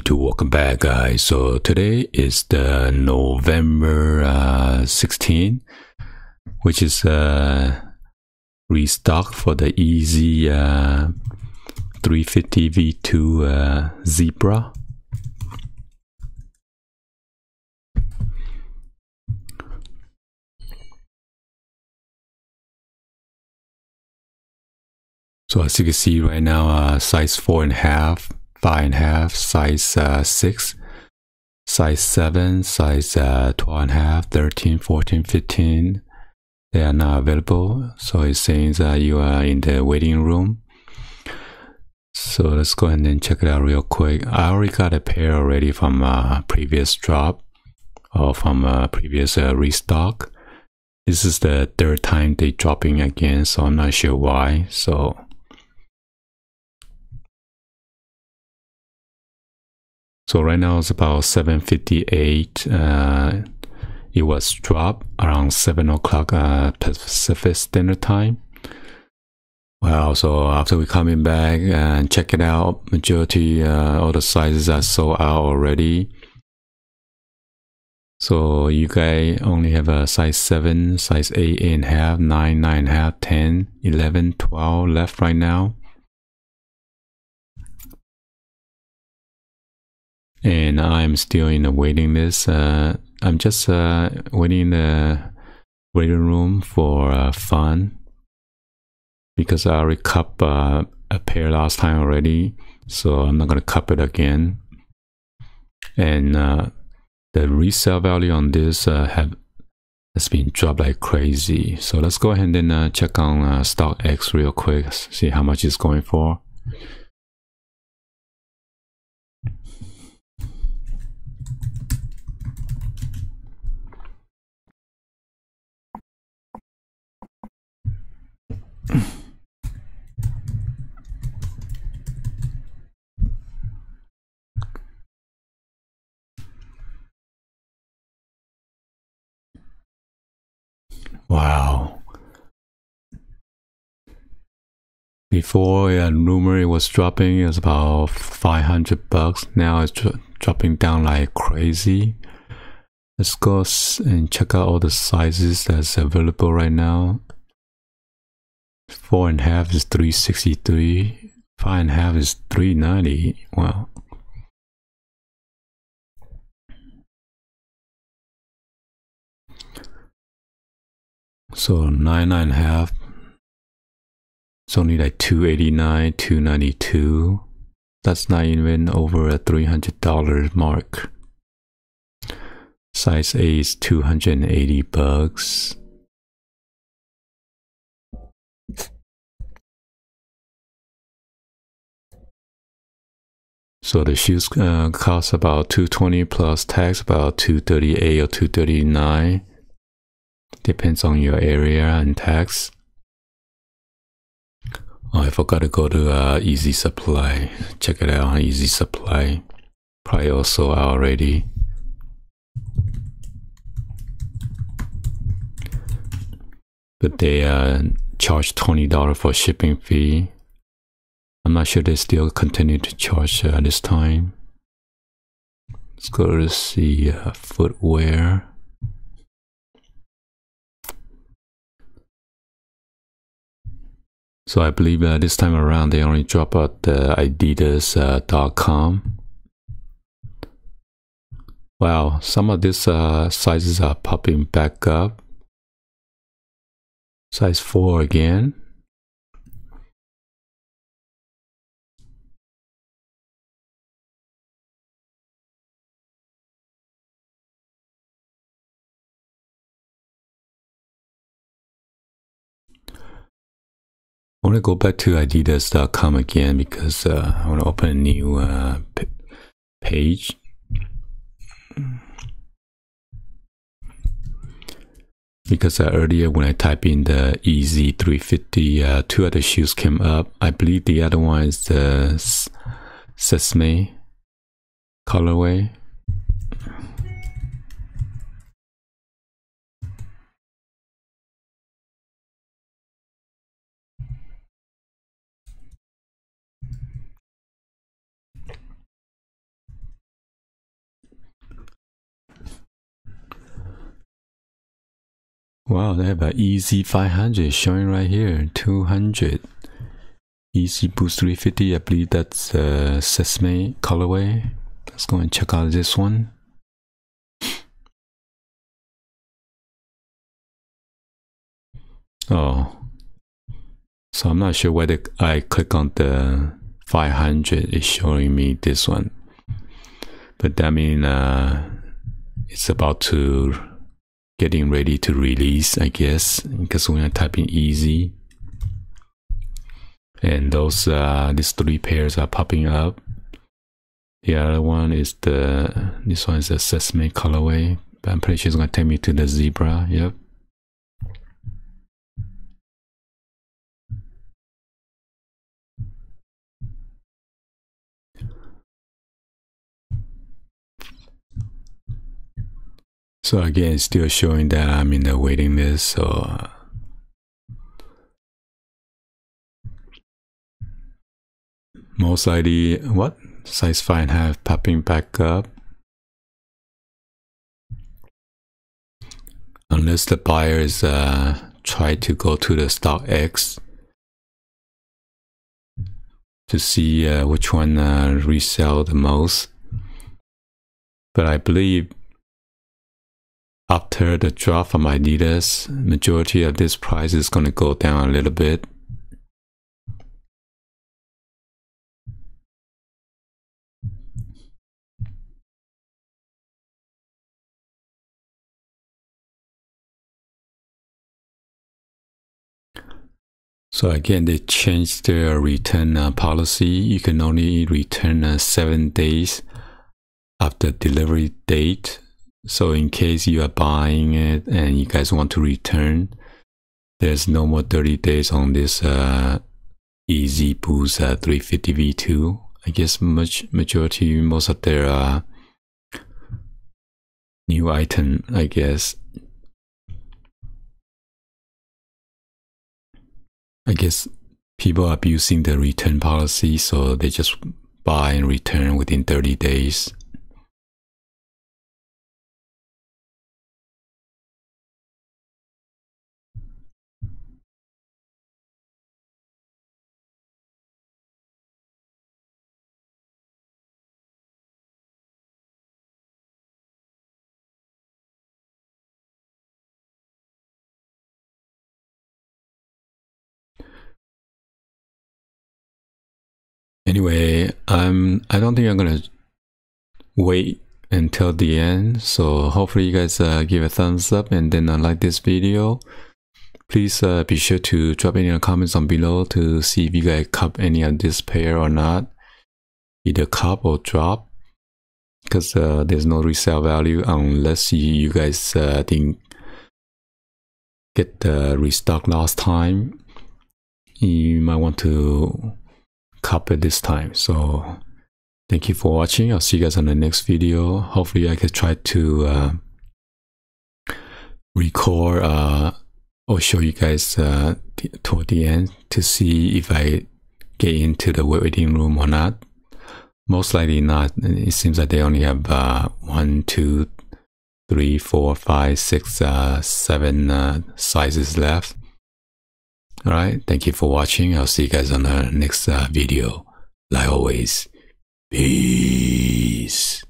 YouTube, welcome back guys. So today is the November 16, which is restock for the YEEZY 350 V2 Zebra. So as you can see right now, size 4.5, 5.5, size 6, size 7, size 12.5, 13, 14, 15. They are now available. So it says you are in the waiting room. So let's go ahead and check it out real quick. I already got a pair already from previous drop or from previous restock. This is the third time they dropping again, so I'm not sure why. So right now it's about 7:58. It was dropped around 7 o'clock Pacific Standard Time. Well, so after we coming back and check it out, majority all the sizes are sold out already. So you guys only have a size 7, size 8.5, 9, 9.5, 10, 11, 12 left right now. And I'm still in the waiting list. I'm just waiting in the waiting room for fun, because I already cupped a pair last time already, so I'm not gonna cup it again. And the resale value on this has been dropped like crazy. So let's go ahead and check on StockX real quick, see how much it's going for. Wow. Before rumor it was dropping, it was about 500 bucks. Now it's dropping down like crazy. Let's go and check out all the sizes that's available right now. 4.5 is 363. 5.5 is 390. Wow. So 9.5. It's only like 289, 292. That's not even over a $300 mark. Size 8 is 280 bucks. So the shoes cost about $220 plus tax, about $238 or $239. Depends on your area and tax. Oh, I forgot to go to YEEZY Supply. Check it out on YEEZY Supply. Probably also out already. But they charge $20 for shipping fee. I'm not sure they still continue to charge this time. Let's go to see footwear. So I believe this time around they only drop out the Adidas.com. Wow, some of these sizes are popping back up. Size 4 again. I want to go back to Adidas.com again because I want to open a new page. Because earlier when I typed in the YEEZY 350, two other shoes came up. I believe the other one is the Sesame colorway. Wow, they have a YEEZY 500 showing right here. 200. YEEZY Boost 350. I believe that's Sesame colorway. Let's go and check out this one. Oh, so I'm not sure whether I click on the 500, it's showing me this one, but that means it's about to getting ready to release, I guess, because when I type in YEEZY, and those these 3 pairs are popping up. The other one is this one is the Sesame colorway, but I'm pretty sure it's gonna take me to the zebra. Yep. So again, it's still showing that I'm in the waiting list. So most likely, what? Size 5.5 popping back up. Unless the buyers try to go to the stock X to see which one resell the most. But I believe after the drop from Adidas, majority of this price is going to go down a little bit. So again, they changed their return policy. You can only return 7 days after delivery date. So in case you are buying it and you guys want to return, there's no more 30 days on this YEEZY Boost 350 V2. I guess most of their new item, I guess. People are abusing the return policy, so they just buy and return within 30 days. Anyway, I don't think I'm gonna wait until the end, so hopefully you guys give a thumbs up and then like this video. Please be sure to drop any comments on below to see if you guys cop any of this pair or not, either cop or drop, because there's no resale value unless you guys didn't get the restock last time. You might want to cop it this time. So thank you for watching. I'll see you guys on the next video. Hopefully I can try to record or show you guys toward the end to see if I get into the waiting room or not. Most likely not. It seems like they only have 1, 2, 3, 4, 5, 6, 7 sizes left. Alright, thank you for watching. I'll see you guys on the next video. Like always, peace.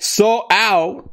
So out.